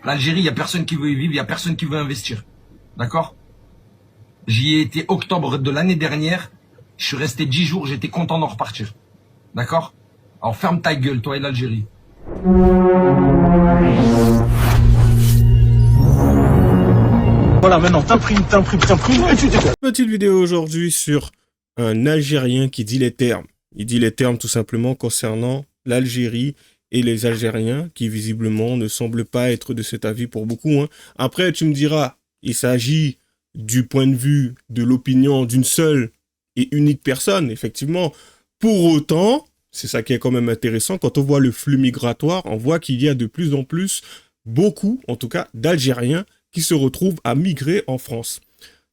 L'Algérie, il n'y a personne qui veut y vivre, il n'y a personne qui veut investir. D'accord? J'y ai été octobre de l'année dernière. Je suis resté 10 jours, j'étais content d'en repartir. D'accord? Alors ferme ta gueule, toi et l'Algérie. Voilà, maintenant t'imprimes, et tu dégages. Petite vidéo aujourd'hui sur un Algérien qui dit les termes. Il dit les termes tout simplement concernant l'Algérie et les Algériens qui visiblement ne semblent pas être de cet avis pour beaucoup. Hein. Après, tu me diras, il s'agit du point de vue de l'opinion d'une seule et unique personne, effectivement. Pour autant, c'est ça qui est quand même intéressant, quand on voit le flux migratoire, on voit qu'il y a de plus en plus, beaucoup en tout cas, d'Algériens qui se retrouvent à migrer en France.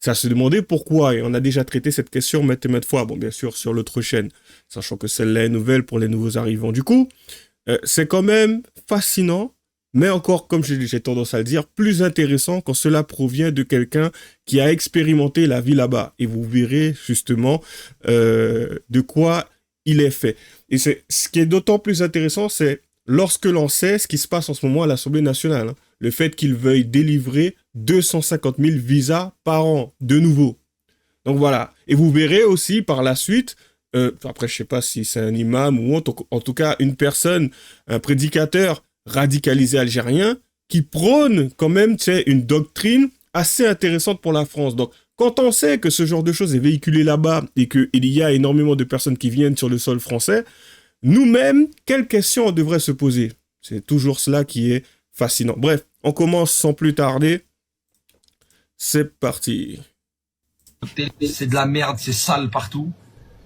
Ça se demandait pourquoi, et on a déjà traité cette question maintes et maintes fois, bon bien sûr sur l'autre chaîne, sachant que celle-là est nouvelle pour les nouveaux arrivants. Du coup, c'est quand même fascinant, mais encore, comme j'ai tendance à le dire, plus intéressant quand cela provient de quelqu'un qui a expérimenté la vie là-bas. Et vous verrez justement de quoi il est fait. Et ce qui est d'autant plus intéressant, c'est lorsque l'on sait ce qui se passe en ce moment à l'Assemblée nationale. Hein, le fait qu'ils veuillent délivrer 250 000 visas par an, de nouveau. Donc voilà. Et vous verrez aussi par la suite, après je sais pas si c'est un imam ou en tout cas une personne, un prédicateur radicalisé algérien, qui prône quand même une doctrine assez intéressante pour la France. Donc quand on sait que ce genre de choses est véhiculé là-bas et qu'il y a énormément de personnes qui viennent sur le sol français, nous-mêmes, quelles questions on devrait se poser? C'est toujours cela qui est fascinant. Bref, on commence sans plus tarder. C'est parti. C'est de la merde, c'est sale partout.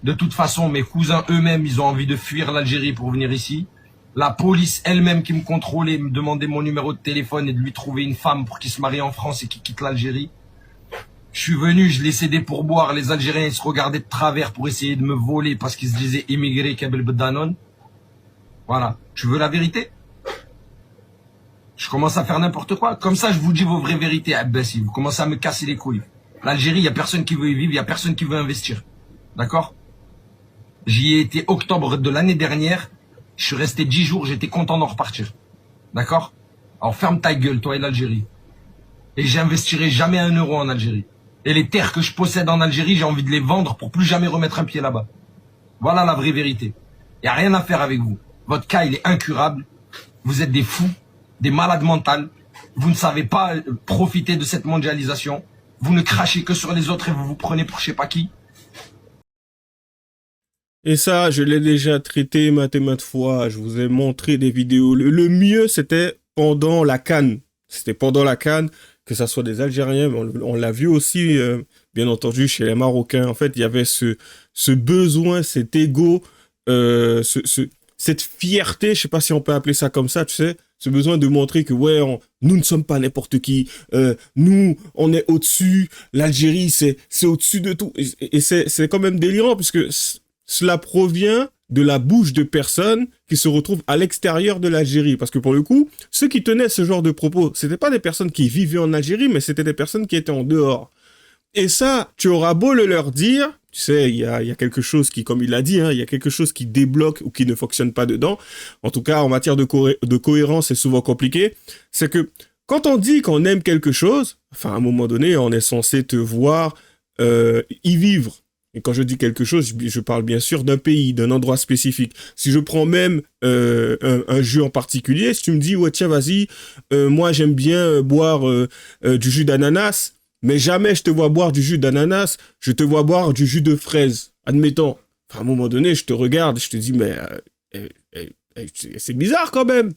De toute façon, mes cousins eux-mêmes, ils ont envie de fuir l'Algérie pour venir ici. La police elle-même qui me contrôlait, me demandait mon numéro de téléphone et de lui trouver une femme pour qu'il se marie en France et qu'il quitte l'Algérie. Je suis venu, je laissais des pourboires. Les Algériens, ils se regardaient de travers pour essayer de me voler parce qu'ils se disaient immigrés Kabel Bedanon. Voilà. Tu veux la vérité? Je commence à faire n'importe quoi. Comme ça, je vous dis vos vraies vérités, imbécile. Vous commencez à me casser les couilles. L'Algérie, il n'y a personne qui veut y vivre, il n'y a personne qui veut investir. D'accord? J'y ai été octobre de l'année dernière. Je suis resté 10 jours, j'étais content d'en repartir. D'accord? Alors ferme ta gueule, toi et l'Algérie. Et j'investirai jamais un euro en Algérie. Et les terres que je possède en Algérie, j'ai envie de les vendre pour plus jamais remettre un pied là-bas. Voilà la vraie vérité. Il n'y a rien à faire avec vous. Votre cas, il est incurable. Vous êtes des fous, des malades mentales. Vous ne savez pas profiter de cette mondialisation. Vous ne crachez que sur les autres et vous vous prenez pour je sais pas qui. Et ça, je l'ai déjà traité maintes et maintes fois. Je vous ai montré des vidéos. Le mieux, c'était pendant la CAN. C'était pendant la CAN, que ça soit des Algériens, mais on l'a vu aussi, bien entendu, chez les Marocains. En fait, il y avait ce besoin, cet ego, cette fierté, je sais pas si on peut appeler ça comme ça, tu sais, ce besoin de montrer que, ouais, nous ne sommes pas n'importe qui, nous, on est au-dessus, l'Algérie, c'est au-dessus de tout. Et c'est quand même délirant, puisque cela provient de la bouche de personnes qui se retrouvent à l'extérieur de l'Algérie. Parce que pour le coup, ceux qui tenaient ce genre de propos, c'était pas des personnes qui vivaient en Algérie, mais c'était des personnes qui étaient en dehors. Et ça, tu auras beau le leur dire, tu sais, il y a quelque chose qui, comme il l'a dit, hein, il y a quelque chose qui débloque ou qui ne fonctionne pas dedans. En tout cas, en matière de cohérence, c'est souvent compliqué. C'est que quand on dit qu'on aime quelque chose, enfin, à un moment donné, on est censé te voir y vivre. Et quand je dis quelque chose, je parle bien sûr d'un pays, d'un endroit spécifique. Si je prends même un jus en particulier, si tu me dis, ouais, tiens, vas-y, moi j'aime bien boire du jus d'ananas, mais jamais je te vois boire du jus d'ananas, je te vois boire du jus de fraise, admettons. Enfin, à un moment donné, je te regarde, je te dis, mais c'est bizarre quand même.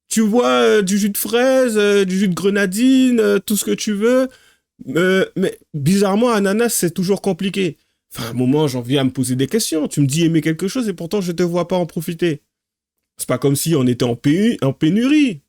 Tu vois du jus de fraise, du jus de grenadine, tout ce que tu veux, mais bizarrement, ananas, c'est toujours compliqué. Enfin, à un moment, j'en viens à me poser des questions. Tu me dis aimer quelque chose et pourtant, je te vois pas en profiter. C'est pas comme si on était en pénurie.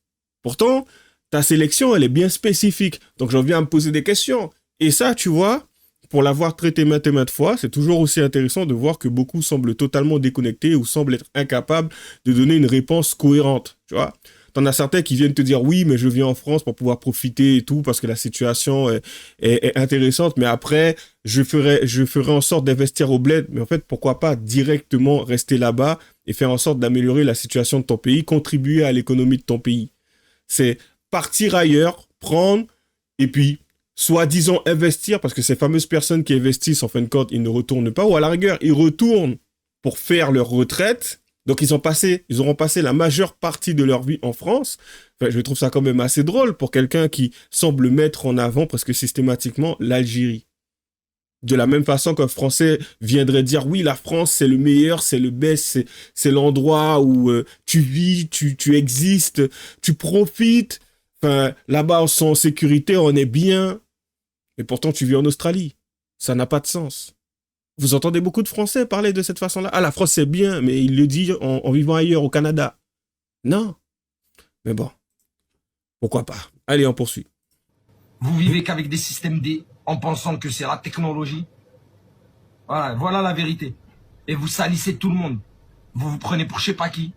Pourtant, ta sélection, elle est bien spécifique. Donc, j'en viens à me poser des questions. Et ça, tu vois, pour l'avoir traité maintes et maintes fois, c'est toujours aussi intéressant de voir que beaucoup semblent totalement déconnectés ou semblent être incapables de donner une réponse cohérente. Tu vois? T'en as certains qui viennent te dire oui, mais je viens en France pour pouvoir profiter et tout, parce que la situation est intéressante, mais après, je ferai en sorte d'investir au bled. Mais en fait, pourquoi pas directement rester là-bas et faire en sorte d'améliorer la situation de ton pays, contribuer à l'économie de ton pays. C'est partir ailleurs, prendre, et puis, soi-disant investir, parce que ces fameuses personnes qui investissent, en fin de compte, ils ne retournent pas, ou à la rigueur, ils retournent pour faire leur retraite. Donc, ils auront passé la majeure partie de leur vie en France. Enfin, je trouve ça quand même assez drôle pour quelqu'un qui semble mettre en avant presque systématiquement l'Algérie. De la même façon qu'un Français viendrait dire, oui, la France, c'est le meilleur, c'est le best, c'est l'endroit où tu vis, tu existes, tu profites. Enfin, là-bas, on est en sécurité, on est bien. Et pourtant, tu vis en Australie. Ça n'a pas de sens. Vous entendez beaucoup de Français parler de cette façon-là. Ah, la France, c'est bien, mais il le dit en vivant ailleurs, au Canada. Non. Mais bon, pourquoi pas. Allez, on poursuit. Vous vivez qu'avec des systèmes D en pensant que c'est la technologie. Voilà la vérité. Et vous salissez tout le monde. Vous vous prenez pour je sais pas qui.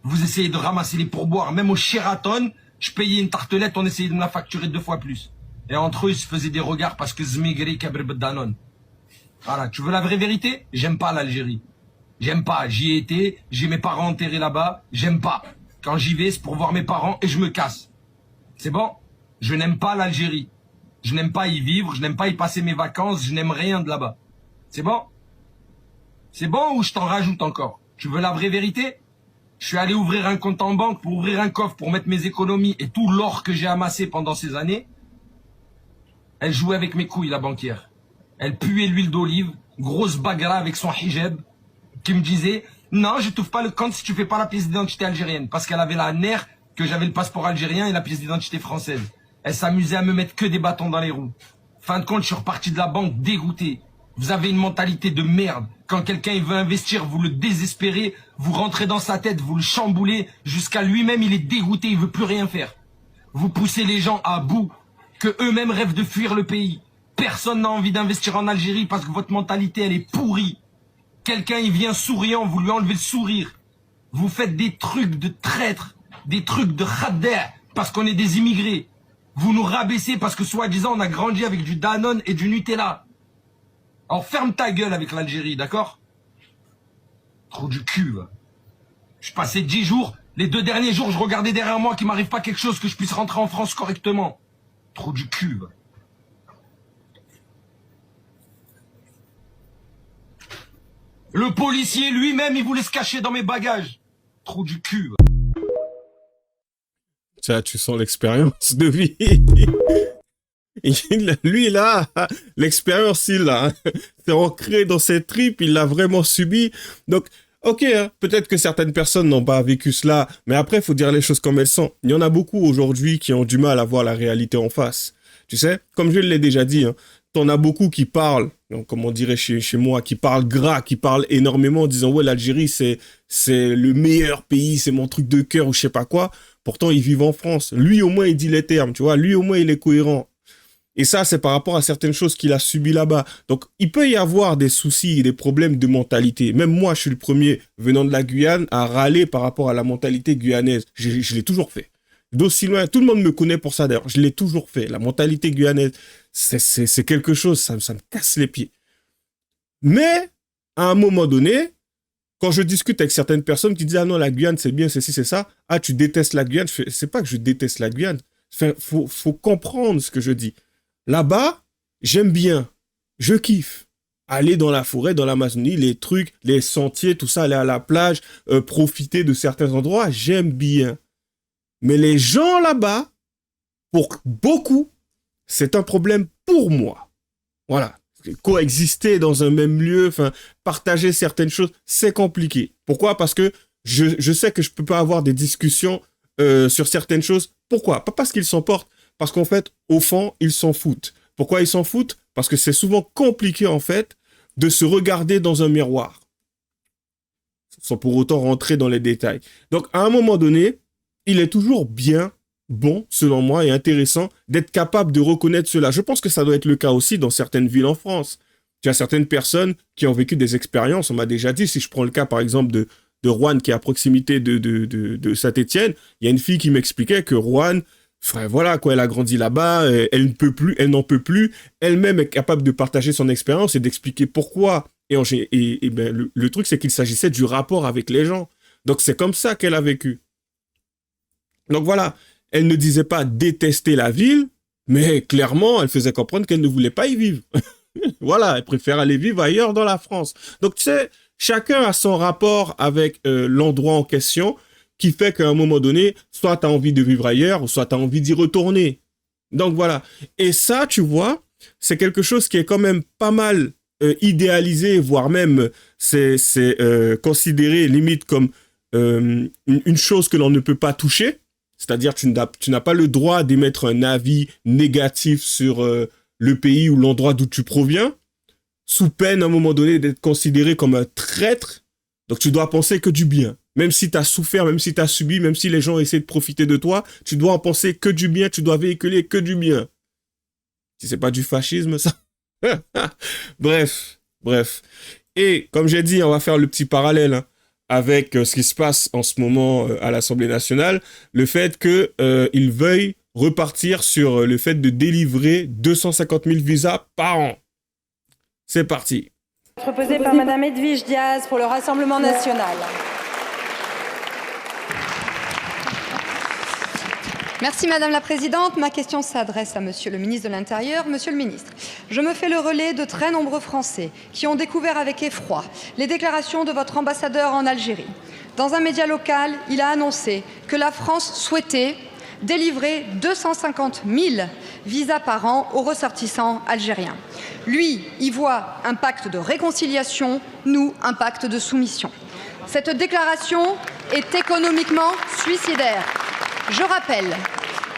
Vous essayez de ramasser les pourboires. Même au Sheraton, je payais une tartelette, on essayait de me la facturer 2 fois plus. Et entre eux, ils se faisaient des regards parce que Zmegri Kabir Danone. Voilà, tu veux la vraie vérité? J'aime pas l'Algérie. J'aime pas, j'y ai été, j'ai mes parents enterrés là-bas, j'aime pas. Quand j'y vais, c'est pour voir mes parents et je me casse. C'est bon? Je n'aime pas l'Algérie. Je n'aime pas y vivre, je n'aime pas y passer mes vacances, je n'aime rien de là-bas. C'est bon? C'est bon ou je t'en rajoute encore? Tu veux la vraie vérité? Je suis allé ouvrir un compte en banque pour ouvrir un coffre pour mettre mes économies et tout l'or que j'ai amassé pendant ces années. Elle jouait avec mes couilles, la banquière. Elle puait l'huile d'olive, grosse bagarre avec son hijab, qui me disait « Non, je t'ouvre pas le compte si tu fais pas la pièce d'identité algérienne. » Parce qu'elle avait la nerf que j'avais le passeport algérien et la pièce d'identité française. Elle s'amusait à me mettre que des bâtons dans les roues. Fin de compte, je suis reparti de la banque dégoûté. Vous avez une mentalité de merde. Quand quelqu'un il veut investir, vous le désespérez, vous rentrez dans sa tête, vous le chamboulez, jusqu'à lui-même il est dégoûté, il veut plus rien faire. Vous poussez les gens à bout, que eux-mêmes rêvent de fuir le pays. Personne n'a envie d'investir en Algérie parce que votre mentalité elle est pourrie. Quelqu'un il vient souriant, vous lui enlevez le sourire. Vous faites des trucs de traîtres, des trucs de khadder parce qu'on est des immigrés. Vous nous rabaissez parce que soi-disant on a grandi avec du Danone et du Nutella. Alors ferme ta gueule avec l'Algérie, d'accord? Trop du cul, va. Je passais 10 jours, les 2 derniers jours je regardais derrière moi qu'il m'arrive pas quelque chose que je puisse rentrer en France correctement. Trop du cul, va. Le policier lui-même il voulait se cacher dans mes bagages. Trop du cul, va. Ça, tu sens l'expérience de vie. Lui, là, l'expérience, il l'a. C'est ancré dans ses tripes, il l'a vraiment subi. Donc, ok, hein, peut-être que certaines personnes n'ont pas vécu cela, mais après, il faut dire les choses comme elles sont. Il y en a beaucoup aujourd'hui qui ont du mal à voir la réalité en face. Tu sais, comme je l'ai déjà dit, hein, t'en as beaucoup qui parlent, donc, comme on dirait chez moi, qui parlent gras, qui parlent énormément en disant « Ouais, l'Algérie, c'est le meilleur pays, c'est mon truc de cœur » ou je sais pas quoi. Pourtant, ils vivent en France. Lui, au moins, il dit les termes, tu vois. Lui, au moins, il est cohérent. Et ça, c'est par rapport à certaines choses qu'il a subies là-bas. Donc, il peut y avoir des soucis et des problèmes de mentalité. Même moi, je suis le premier, venant de la Guyane, à râler par rapport à la mentalité guyanaise. Je l'ai toujours fait. D'aussi loin, tout le monde me connaît pour ça d'ailleurs. Je l'ai toujours fait. La mentalité guyanaise, c'est quelque chose, ça me casse les pieds. Mais, à un moment donné, quand je discute avec certaines personnes qui disent « Ah non, la Guyane, c'est bien, c'est ci, c'est ça. Ah, tu détestes la Guyane. » C'est pas que je déteste la Guyane. Faut comprendre ce que je dis. Là-bas, j'aime bien. Je kiffe. Aller dans la forêt, dans l'Amazonie, les trucs, les sentiers, tout ça, aller à la plage, profiter de certains endroits, j'aime bien. Mais les gens là-bas, pour beaucoup, c'est un problème pour moi. Voilà. Coexister dans un même lieu, enfin, partager certaines choses, c'est compliqué. Pourquoi? Parce que je sais que je peux pas avoir des discussions sur certaines choses. Pourquoi? Pas parce qu'ils s'en portent, parce qu'en fait, au fond, ils s'en foutent. Pourquoi ils s'en foutent? Parce que c'est souvent compliqué, en fait, de se regarder dans un miroir, sans pour autant rentrer dans les détails. Donc, à un moment donné, il est toujours bien, bon, selon moi, et intéressant d'être capable de reconnaître cela. Je pense que ça doit être le cas aussi dans certaines villes en France. Tu as certaines personnes qui ont vécu des expériences, on m'a déjà dit, si je prends le cas, par exemple, de Roanne, qui est à proximité de Saint-Étienne, il y a une fille qui m'expliquait que Roanne, enfin, voilà, quoi, elle a grandi là-bas, elle ne peut plus, elle n'en peut plus, elle-même est capable de partager son expérience et d'expliquer pourquoi. Et ben, le truc, c'est qu'il s'agissait du rapport avec les gens. Donc, c'est comme ça qu'elle a vécu. Donc, voilà. elle ne disait pas détester la ville, mais clairement, elle faisait comprendre qu'elle ne voulait pas y vivre. Voilà, elle préfère aller vivre ailleurs dans la France. Donc, tu sais, chacun a son rapport avec l'endroit en question qui fait qu'à un moment donné, soit tu as envie de vivre ailleurs, ou soit tu as envie d'y retourner. Donc, voilà. Et ça, tu vois, c'est quelque chose qui est quand même pas mal idéalisé, voire même c'est considéré limite comme une chose que l'on ne peut pas toucher. C'est-à-dire tu n'as pas le droit d'émettre un avis négatif sur le pays ou l'endroit d'où tu proviens, sous peine à un moment donné d'être considéré comme un traître. Donc tu dois penser que du bien. Même si tu as souffert, même si tu as subi, même si les gens essaient de profiter de toi, tu dois en penser que du bien, tu dois véhiculer que du bien. Si c'est pas du fascisme, ça. Bref. Et comme j'ai dit, on va faire le petit parallèle avec ce qui se passe en ce moment à l'Assemblée nationale, le fait qu'ils veuillent repartir sur le fait de délivrer 250 000 visas par an. C'est parti. Proposé par Madame Edwige Diaz pour le Rassemblement national. Merci Madame la Présidente. Ma question s'adresse à Monsieur le ministre de l'Intérieur. Monsieur le ministre, je me fais le relais de très nombreux Français qui ont découvert avec effroi les déclarations de votre ambassadeur en Algérie. Dans un média local, il a annoncé que la France souhaitait délivrer 250 000 visas par an aux ressortissants algériens. Lui y voit un pacte de réconciliation, nous un pacte de soumission. Cette déclaration est économiquement suicidaire. Je rappelle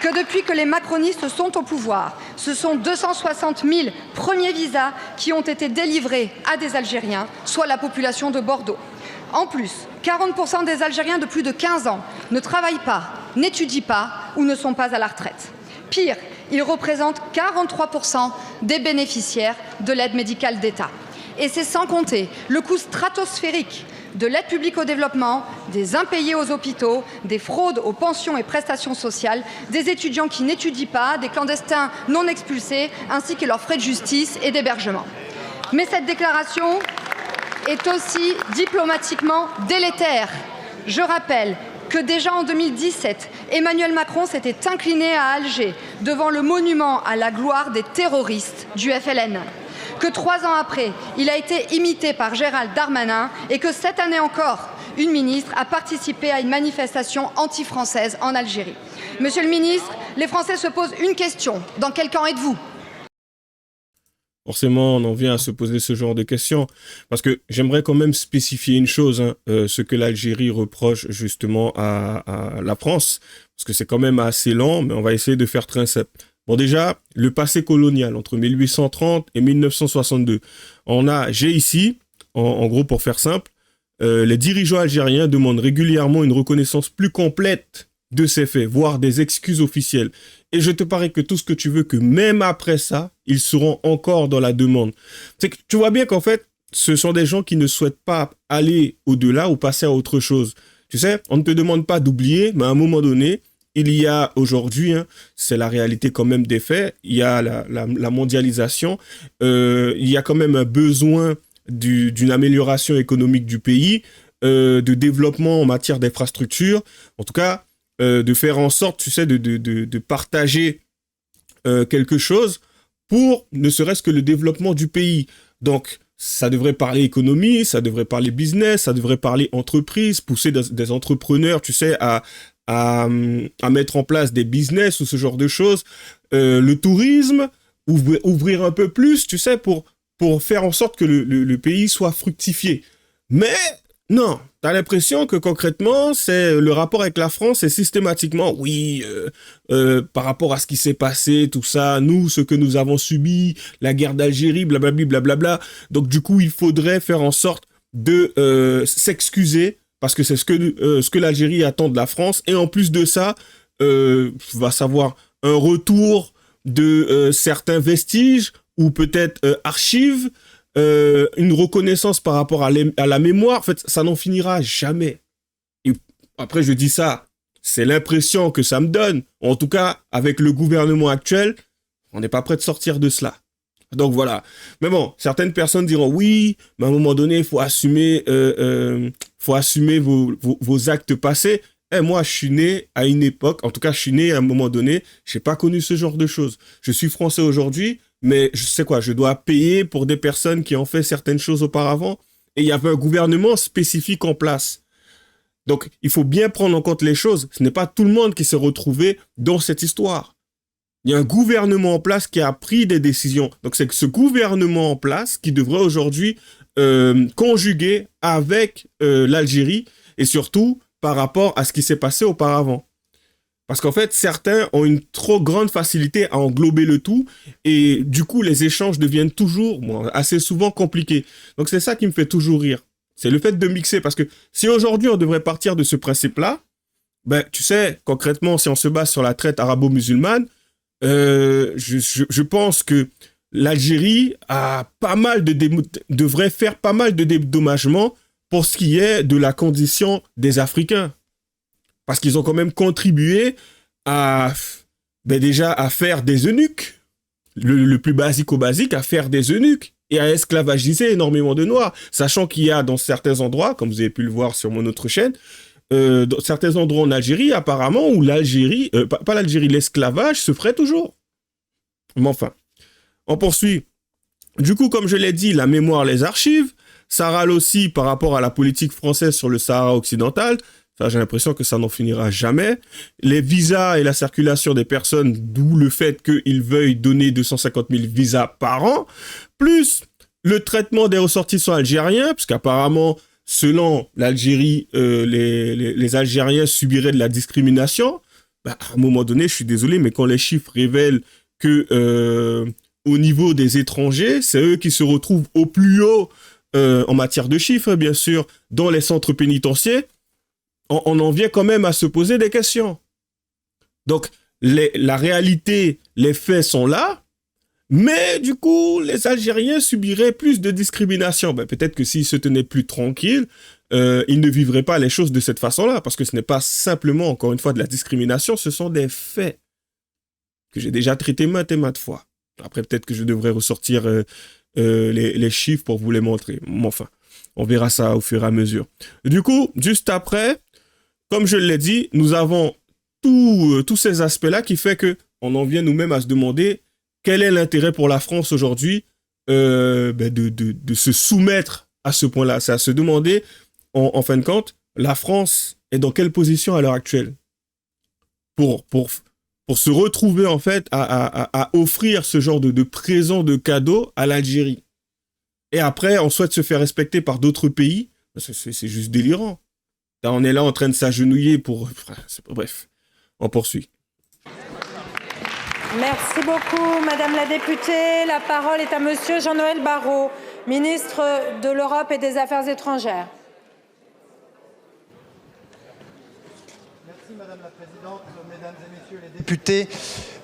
que depuis que les macronistes sont au pouvoir, ce sont 260 000 premiers visas qui ont été délivrés à des Algériens, soit la population de Bordeaux. En plus, 40% des Algériens de plus de 15 ans ne travaillent pas, n'étudient pas ou ne sont pas à la retraite. Pire, ils représentent 43% des bénéficiaires de l'aide médicale d'État. Et c'est sans compter le coût stratosphérique de l'aide publique au développement, des impayés aux hôpitaux, des fraudes aux pensions et prestations sociales, des étudiants qui n'étudient pas, des clandestins non expulsés, ainsi que leurs frais de justice et d'hébergement. Mais cette déclaration est aussi diplomatiquement délétère. Je rappelle que déjà en 2017, Emmanuel Macron s'était incliné à Alger devant le monument à la gloire des terroristes du FLN. Que 3 ans après, il a été imité par Gérald Darmanin et que cette année encore, une ministre a participé à une manifestation anti-française en Algérie. Monsieur le ministre, les Français se posent une question. Dans quel camp êtes-vous ? Forcément, on en vient à se poser ce genre de questions. Parce que j'aimerais quand même spécifier une chose, ce que l'Algérie reproche justement à la France. Parce que c'est quand même assez lent, mais on va essayer de faire très simple. Bon, déjà, le passé colonial entre 1830 et 1962. J'ai ici, en gros pour faire simple, les dirigeants algériens demandent régulièrement une reconnaissance plus complète de ces faits, voire des excuses officielles. Et je te parie que tout ce que tu veux, que même après ça, ils seront encore dans la demande. C'est que tu vois bien qu'en fait, ce sont des gens qui ne souhaitent pas aller au-delà ou passer à autre chose. Tu sais, on ne te demande pas d'oublier, mais à un moment donné, il y a aujourd'hui, c'est la réalité quand même des faits, il y a la mondialisation, il y a quand même un besoin d'une amélioration économique du pays, de développement en matière d'infrastructure, en tout cas, de faire en sorte, tu sais, de partager quelque chose pour ne serait-ce que le développement du pays. Donc, ça devrait parler économie, ça devrait parler business, ça devrait parler entreprise, pousser des entrepreneurs, tu sais, à mettre en place des business ou ce genre de choses. Le tourisme, ouvrir un peu plus, tu sais, pour faire en sorte que le pays soit fructifié. Mais non, t'as l'impression que concrètement, c'est le rapport avec la France, c'est systématiquement, oui, par rapport à ce qui s'est passé, tout ça, nous, ce que nous avons subi, la guerre d'Algérie, blablabla, blablabla. Donc du coup, il faudrait faire en sorte de s'excuser, parce que c'est ce que l'Algérie attend de la France. Et en plus de ça, va savoir un retour de certains vestiges ou peut-être archives, une reconnaissance par rapport à la mémoire. En fait, ça n'en finira jamais. Et après, je dis ça, c'est l'impression que ça me donne. En tout cas, avec le gouvernement actuel, on n'est pas prêt de sortir de cela. Donc voilà. Mais bon, certaines personnes diront oui, mais à un moment donné, il faut assumer vos actes passés. moi, je suis né à une époque, en tout cas, je suis né à un moment donné, j'ai pas connu ce genre de choses. Je suis français aujourd'hui, mais je sais quoi, je dois payer pour des personnes qui ont fait certaines choses auparavant. Et il y avait un gouvernement spécifique en place. Donc, il faut bien prendre en compte les choses. Ce n'est pas tout le monde qui s'est retrouvé dans cette histoire. Il y a un gouvernement en place qui a pris des décisions. Donc, c'est ce gouvernement en place qui devrait aujourd'hui conjuguer avec l'Algérie et surtout par rapport à ce qui s'est passé auparavant. Parce qu'en fait, certains ont une trop grande facilité à englober le tout et du coup, les échanges deviennent toujours, assez souvent compliqués. Donc, c'est ça qui me fait toujours rire. C'est le fait de mixer parce que si aujourd'hui, on devrait partir de ce principe-là, ben, tu sais, concrètement, si on se base sur la traite arabo-musulmane, je pense que l'Algérie a pas mal devrait faire pas mal de dédommagements pour ce qui est de la condition des Africains. Parce qu'ils ont quand même contribué à, déjà à faire des eunuques, le plus basique au basique, à faire des eunuques et à esclavagiser énormément de Noirs. Sachant qu'il y a dans certains endroits, comme vous avez pu le voir sur mon autre chaîne, dans certains endroits en Algérie, apparemment, où l'Algérie, pas l'Algérie, l'esclavage se ferait toujours. Mais enfin, on poursuit. Du coup, comme je l'ai dit, la mémoire, les archives, ça râle aussi par rapport à la politique française sur le Sahara occidental. Ça, j'ai l'impression que ça n'en finira jamais. Les visas et la circulation des personnes, d'où le fait qu'ils veuillent donner 250 000 visas par an, plus le traitement des ressortissants algériens, parce qu'apparemment, selon l'Algérie, les Algériens subiraient de la discrimination. Bah, à un moment donné, je suis désolé, mais quand les chiffres révèlent que au niveau des étrangers, c'est eux qui se retrouvent au plus haut en matière de chiffres, bien sûr, dans les centres pénitentiaires, on en vient quand même à se poser des questions. Donc, la réalité, les faits sont là, mais du coup, les Algériens subiraient plus de discrimination. Ben, peut-être que s'ils se tenaient plus tranquilles, ils ne vivraient pas les choses de cette façon-là, parce que ce n'est pas simplement, encore une fois, de la discrimination, ce sont des faits que j'ai déjà traités maintes et maintes fois. Après, peut-être que je devrais ressortir les chiffres pour vous les montrer. Mais enfin, on verra ça au fur et à mesure. Du coup, juste après, comme je l'ai dit, nous avons tous ces aspects-là qui fait que on en vient nous-mêmes à se demander quel est l'intérêt pour la France aujourd'hui de se soumettre à ce point-là. C'est à se demander, en fin de compte, la France est dans quelle position à l'heure actuelle pour se retrouver en fait à offrir ce genre de présent, de cadeau à l'Algérie. Et après, on souhaite se faire respecter par d'autres pays. C'est juste délirant. Là, on est là en train de s'agenouiller pour... Bref, on poursuit. Merci beaucoup, Madame la députée. La parole est à Monsieur Jean-Noël Barrot, ministre de l'Europe et des Affaires étrangères. Merci, Madame la Présidente, Mesdames et Messieurs les députés.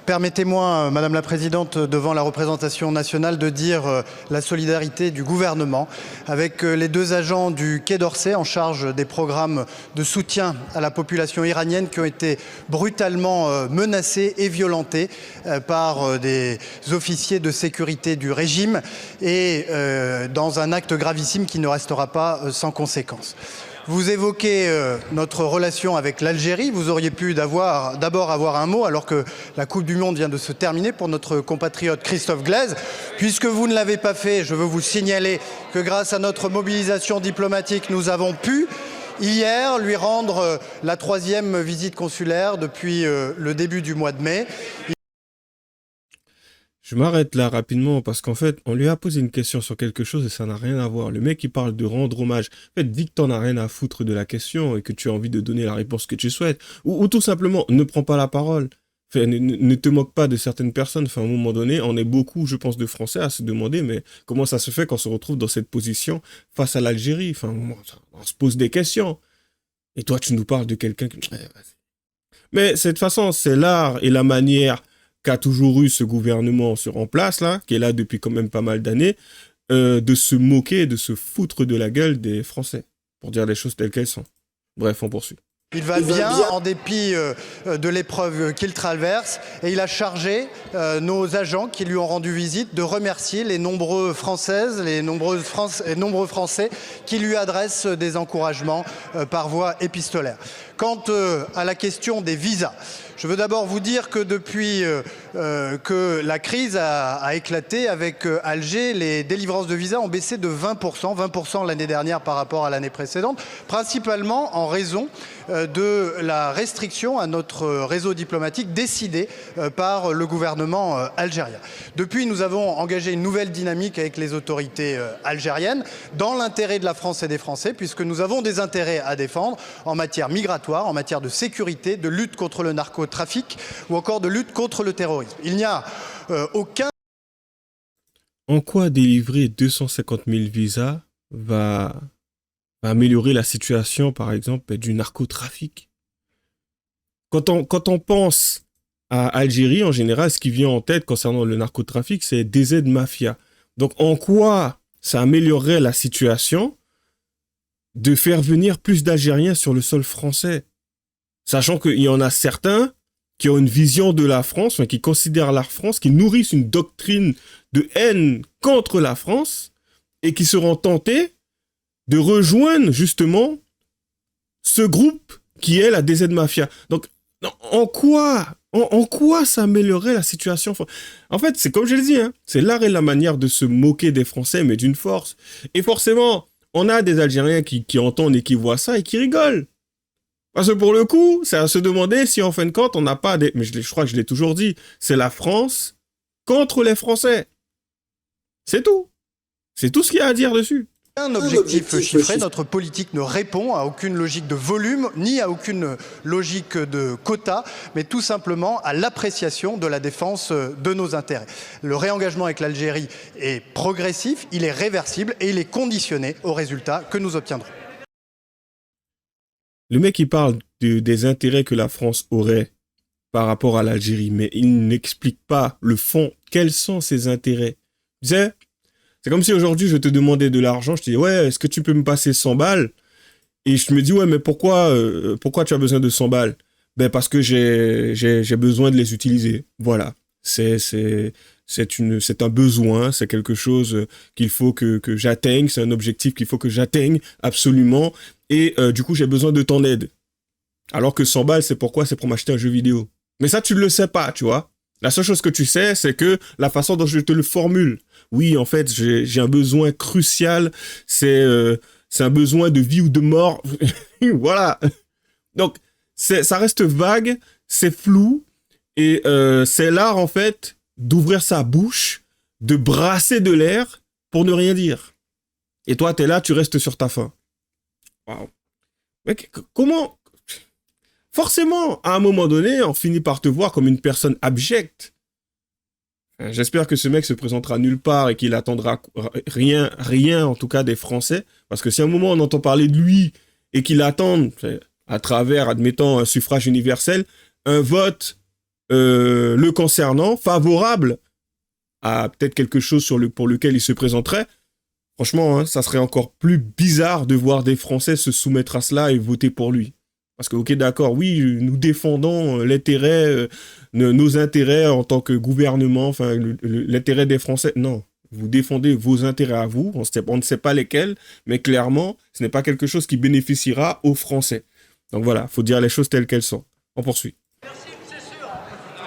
Permettez-moi, Madame la Présidente, devant la représentation nationale, de dire la solidarité du gouvernement avec les deux agents du Quai d'Orsay en charge des programmes de soutien à la population iranienne qui ont été brutalement menacés et violentés par des officiers de sécurité du régime et dans un acte gravissime qui ne restera pas sans conséquence. Vous évoquez notre relation avec l'Algérie. Vous auriez pu d'abord avoir un mot alors que la Coupe du Monde vient de se terminer pour notre compatriote Christophe Glaise. Puisque vous ne l'avez pas fait, je veux vous signaler que grâce à notre mobilisation diplomatique, nous avons pu hier lui rendre la 3e visite consulaire depuis le début du mois de mai. Je m'arrête là rapidement parce qu'en fait, on lui a posé une question sur quelque chose et ça n'a rien à voir. Le mec, il parle de rendre hommage. En fait, dis que t'en as rien à foutre de la question et que tu as envie de donner la réponse que tu souhaites. Ou tout simplement, ne prends pas la parole. Enfin, ne te moque pas de certaines personnes. Enfin, à un moment donné, on est beaucoup, je pense, de Français à se demander, mais comment ça se fait qu'on se retrouve dans cette position face à l'Algérie? Enfin, on se pose des questions. Et toi, tu nous parles de quelqu'un qui... Mais cette façon, c'est l'art et la manière qu'a toujours eu ce gouvernement en place, là, qui est là depuis quand même pas mal d'années, de se moquer, de se foutre de la gueule des Français, pour dire les choses telles qu'elles sont. Bref, on poursuit. Il va bien en dépit de l'épreuve qu'il traverse et il a chargé nos agents qui lui ont rendu visite de remercier les nombreux Françaises, les nombreux Français qui lui adressent des encouragements par voie épistolaire. Quant à la question des visas, je veux d'abord vous dire que depuis que la crise a éclaté avec Alger, les délivrances de visas ont baissé de 20% l'année dernière par rapport à l'année précédente, principalement en raison de la restriction à notre réseau diplomatique décidée par le gouvernement algérien. Depuis, nous avons engagé une nouvelle dynamique avec les autorités algériennes dans l'intérêt de la France et des Français, puisque nous avons des intérêts à défendre en matière migratoire, en matière de sécurité, de lutte contre le narcotrafic ou encore de lutte contre le terrorisme. Il n'y a aucun... En quoi délivrer 250 000 visas va améliorer la situation, par exemple, du narcotrafic? Quand on pense à Algérie, en général, ce qui vient en tête concernant le narcotrafic, c'est DZ Mafia. Donc, en quoi ça améliorerait la situation de faire venir plus d'Algériens sur le sol français? Sachant qu'il y en a certains qui ont une vision de la France, enfin, qui considèrent la France, qui nourrissent une doctrine de haine contre la France et qui seront tentés de rejoindre justement ce groupe qui est la DZ Mafia. Donc, en quoi ça améliorerait la situation? En fait, c'est comme je le dis, hein, c'est l'art et la manière de se moquer des Français, mais d'une force. Et forcément, on a des Algériens qui entendent et qui voient ça et qui rigolent. Parce que pour le coup, c'est à se demander si en fin de compte, on n'a pas des... Mais je crois que je l'ai toujours dit, c'est la France contre les Français. C'est tout. C'est tout ce qu'il y a à dire dessus. Un objectif chiffré, notre politique ne répond à aucune logique de volume, ni à aucune logique de quota, mais tout simplement à l'appréciation de la défense de nos intérêts. Le réengagement avec l'Algérie est progressif, il est réversible et il est conditionné aux résultats que nous obtiendrons. Le mec, il parle des intérêts que la France aurait par rapport à l'Algérie, mais il n'explique pas le fond. Quels sont ses intérêts? Tu sais, c'est comme si aujourd'hui, je te demandais de l'argent, je te dis, ouais, est-ce que tu peux me passer 100 balles? Et je me dis, ouais, mais pourquoi tu as besoin de 100 balles? Ben, parce que j'ai besoin de les utiliser. Voilà. C'est un besoin, c'est quelque chose qu'il faut que j'atteigne, c'est un objectif qu'il faut que j'atteigne absolument. Et du coup, j'ai besoin de ton aide. Alors que 100 balles, c'est pourquoi? C'est pour m'acheter un jeu vidéo. Mais ça, tu ne le sais pas, tu vois. La seule chose que tu sais, c'est que la façon dont je te le formule. Oui, en fait, j'ai un besoin crucial. C'est un besoin de vie ou de mort. Voilà. Donc, ça reste vague, c'est flou. Et c'est l'art, en fait, d'ouvrir sa bouche, de brasser de l'air pour ne rien dire. Et toi, t'es là, tu restes sur ta faim. Waouh. Mec, comment... Forcément, à un moment donné, on finit par te voir comme une personne abjecte. J'espère que ce mec se présentera nulle part et qu'il attendra rien en tout cas des Français. Parce que si à un moment on entend parler de lui et qu'il attend, à travers, admettons, un suffrage universel, un vote le concernant, favorable à peut-être quelque chose pour lequel il se présenterait, franchement, hein, ça serait encore plus bizarre de voir des Français se soumettre à cela et voter pour lui. Parce que, ok, d'accord, oui, nous défendons l'intérêt, nos intérêts en tant que gouvernement, enfin, l'intérêt des Français. Non, vous défendez vos intérêts à vous, on ne sait pas lesquels, mais clairement, ce n'est pas quelque chose qui bénéficiera aux Français. Donc voilà, il faut dire les choses telles qu'elles sont. On poursuit.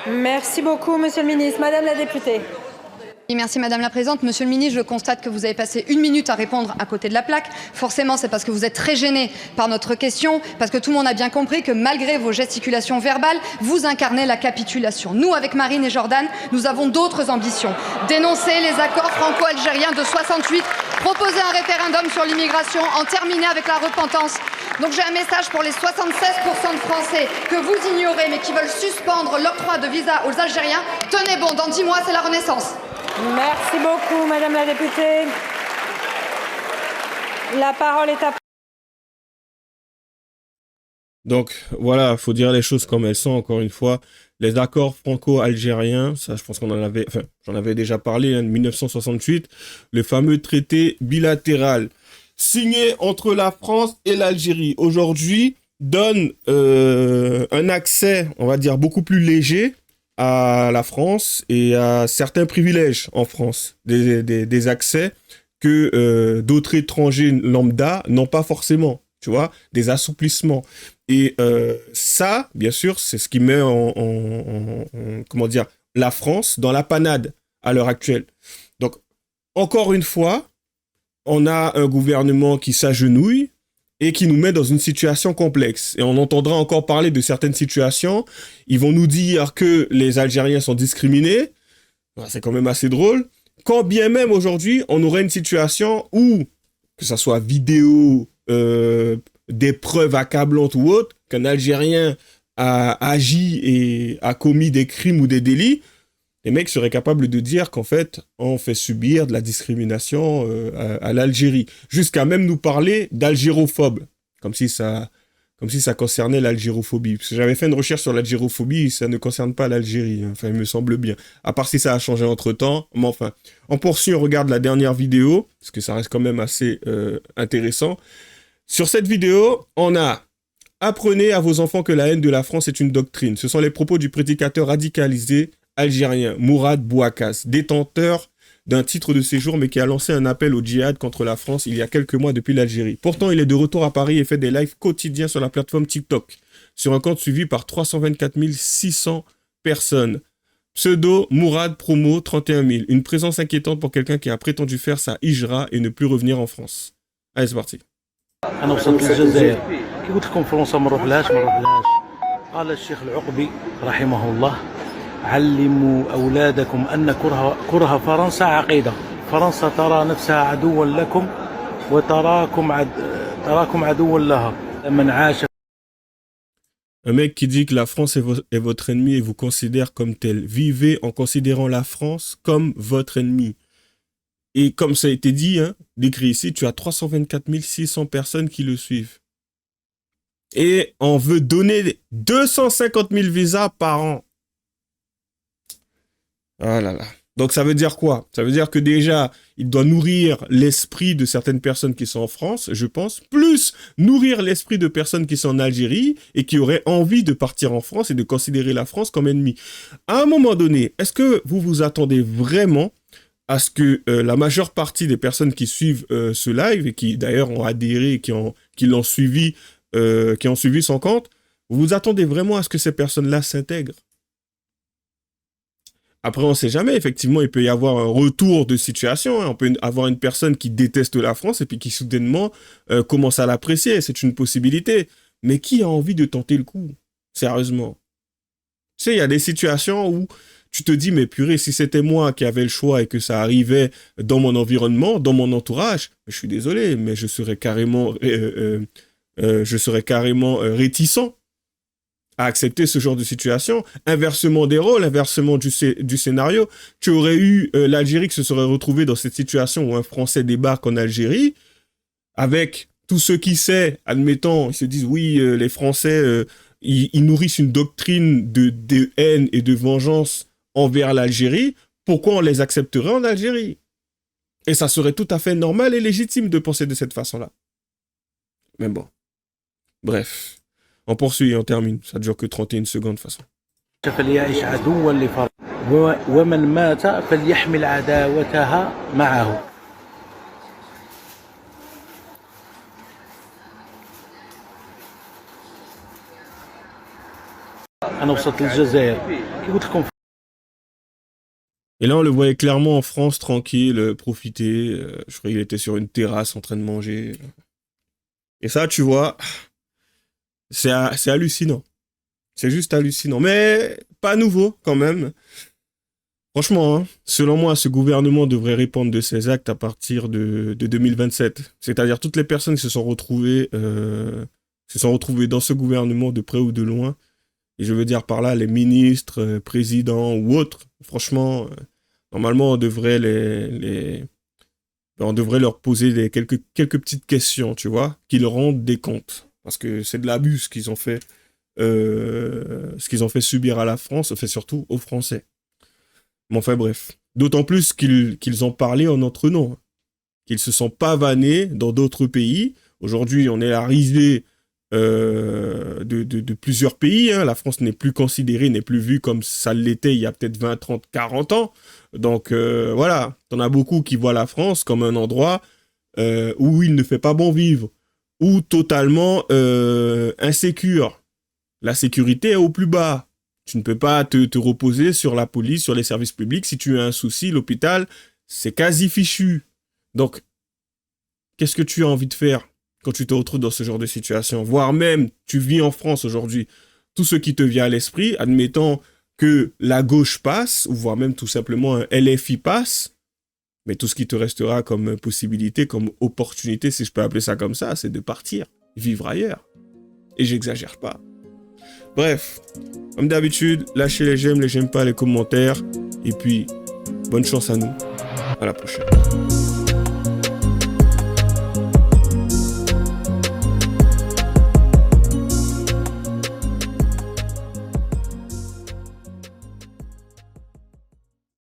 Merci beaucoup, monsieur le ministre. Madame la députée. Merci Madame la Présidente. Monsieur le ministre, je constate que vous avez passé 1 minute à répondre à côté de la plaque. Forcément, c'est parce que vous êtes très gêné par notre question, parce que tout le monde a bien compris que malgré vos gesticulations verbales, vous incarnez la capitulation. Nous, avec Marine et Jordan, nous avons d'autres ambitions. Dénoncer les accords franco-algériens de 68, proposer un référendum sur l'immigration, en terminer avec la repentance. Donc j'ai un message pour les 76% de Français que vous ignorez, mais qui veulent suspendre l'octroi de visa aux Algériens. Tenez bon, dans 10 mois, c'est la Renaissance. Merci beaucoup, Madame la députée. La parole est à... Donc, voilà, il faut dire les choses comme elles sont, encore une fois. Les accords franco-algériens, ça, je pense qu'on en avait... Enfin, j'en avais déjà parlé, hein, de 1968. Le fameux traité bilatéral signé entre la France et l'Algérie. Aujourd'hui, donne un accès, on va dire, beaucoup plus léger à la France et à certains privilèges en France, des accès que d'autres étrangers lambda n'ont pas forcément, tu vois, des assouplissements. Et ça, bien sûr, c'est ce qui met comment dire, la France dans la panade à l'heure actuelle. Donc, encore une fois, on a un gouvernement qui s'agenouille et qui nous met dans une situation complexe. Et on entendra encore parler de certaines situations. Ils vont nous dire que les Algériens sont discriminés. C'est quand même assez drôle. Quand bien même aujourd'hui, on aurait une situation où, que ça soit vidéo, des preuves accablantes ou autres, qu'un Algérien a agi et a commis des crimes ou des délits, les mecs seraient capables de dire qu'en fait, on fait subir de la discrimination à l'Algérie. Jusqu'à même nous parler d'algérophobes, comme si ça concernait l'algérophobie. Parce que j'avais fait une recherche sur l'algérophobie, ça ne concerne pas l'Algérie. Enfin, il me semble bien. À part si ça a changé entre-temps. Mais enfin, on poursuit, on regarde la dernière vidéo, parce que ça reste quand même assez intéressant. Sur cette vidéo, on a « Apprenez à vos enfants que la haine de la France est une doctrine ». Ce sont les propos du prédicateur radicalisé algérien Mourad Bouakas, détenteur d'un titre de séjour, mais qui a lancé un appel au djihad contre la France il y a quelques mois depuis l'Algérie. Pourtant, il est de retour à Paris et fait des lives quotidiens sur la plateforme TikTok, sur un compte suivi par 324 600 personnes. Pseudo Mourad Promo 31 000. Une présence inquiétante pour quelqu'un qui a prétendu faire sa hijra et ne plus revenir en France. Allez, c'est parti. انا وصلت للجزائر كي قلت لكم فرنسا ما نروحلهاش قال الشيخ العقبي رحمه الله علموا اولادكم ان كره فرنسا عقيده فرنسا ترى نفسها عدوا لكم تراكم عدوا لها من عاش. Un mec qui dit que la France est votre ennemi et vous considère comme tel. Vivez en considérant la France comme votre ennemi. Et comme ça a été dit, hein, décrit ici, tu as 324 600 personnes qui le suivent. Et on veut donner 250 000 visas par an. Ah là là. Donc ça veut dire quoi? Ça veut dire que déjà, il doit nourrir l'esprit de certaines personnes qui sont en France, je pense, plus nourrir l'esprit de personnes qui sont en Algérie et qui auraient envie de partir en France et de considérer la France comme ennemi. À un moment donné, est-ce que vous vous attendez vraiment à ce que la majeure partie des personnes qui suivent ce live et qui d'ailleurs ont adhéré et qui l'ont suivi, qui ont suivi son compte, vous vous attendez vraiment à ce que ces personnes-là s'intègrent? Après, on ne sait jamais. Effectivement, il peut y avoir un retour de situation. Hein. On peut avoir une personne qui déteste la France et puis qui soudainement commence à l'apprécier. C'est une possibilité. Mais qui a envie de tenter le coup? Sérieusement. Tu sais, il y a des situations où tu te dis, mais purée, si c'était moi qui avais le choix et que ça arrivait dans mon environnement, dans mon entourage, je suis désolé, mais je serais carrément réticent à accepter ce genre de situation. Inversement des rôles, inversement du scénario, tu aurais eu l'Algérie qui se serait retrouvée dans cette situation où un Français débarque en Algérie, avec tous ceux qui savent, admettons, ils se disent, oui, les Français, ils nourrissent une doctrine de haine et de vengeance envers l'Algérie, pourquoi on les accepterait en Algérie? Et ça serait tout à fait normal et légitime de penser de cette façon-là. Mais bon. Bref. On poursuit et on termine. Ça ne dure que 31 secondes de toute façon. فليعيش عدوا لفرنسا ومن مات فليحمل عداوتها معه. أنا وصلت للجزائر كي قلت لكم. Et là, on le voyait clairement en France, tranquille, profiter. Je crois qu'il était sur une terrasse en train de manger. Et ça, tu vois, c'est hallucinant. C'est juste hallucinant. Mais pas nouveau, quand même. Franchement, hein, selon moi, ce gouvernement devrait répondre de ses actes à partir de 2027. C'est-à-dire toutes les personnes qui se sont retrouvées dans ce gouvernement de près ou de loin. Et je veux dire par là, les ministres, présidents ou autres, franchement, normalement, on devrait leur poser quelques petites questions, tu vois, qu'ils rendent des comptes. Parce que c'est de l'abus ce qu'ils ont fait subir à la France, fait surtout aux Français. Mais enfin bref. D'autant plus qu'ils ont parlé en notre nom. Qu'ils se sont pavanés dans d'autres pays. Aujourd'hui, on est arrivé de plusieurs pays. Hein. La France n'est plus considérée, n'est plus vue comme ça l'était il y a peut-être 20, 30, 40 ans. Donc voilà, t'en as beaucoup qui voient la France comme un endroit où il ne fait pas bon vivre, ou totalement insécure. La sécurité est au plus bas. Tu ne peux pas te reposer sur la police, sur les services publics. Si tu as un souci, l'hôpital, c'est quasi fichu. Donc, qu'est-ce que tu as envie de faire quand tu te retrouves dans ce genre de situation? Voire même, tu vis en France aujourd'hui. Tout ce qui te vient à l'esprit, admettons que la gauche passe, ou voire même tout simplement un LFI passe, mais tout ce qui te restera comme possibilité, comme opportunité, si je peux appeler ça comme ça, c'est de partir, vivre ailleurs. Et j'exagère pas. Bref, comme d'habitude, lâchez les j'aime pas, les commentaires. Et puis, bonne chance à nous. À la prochaine.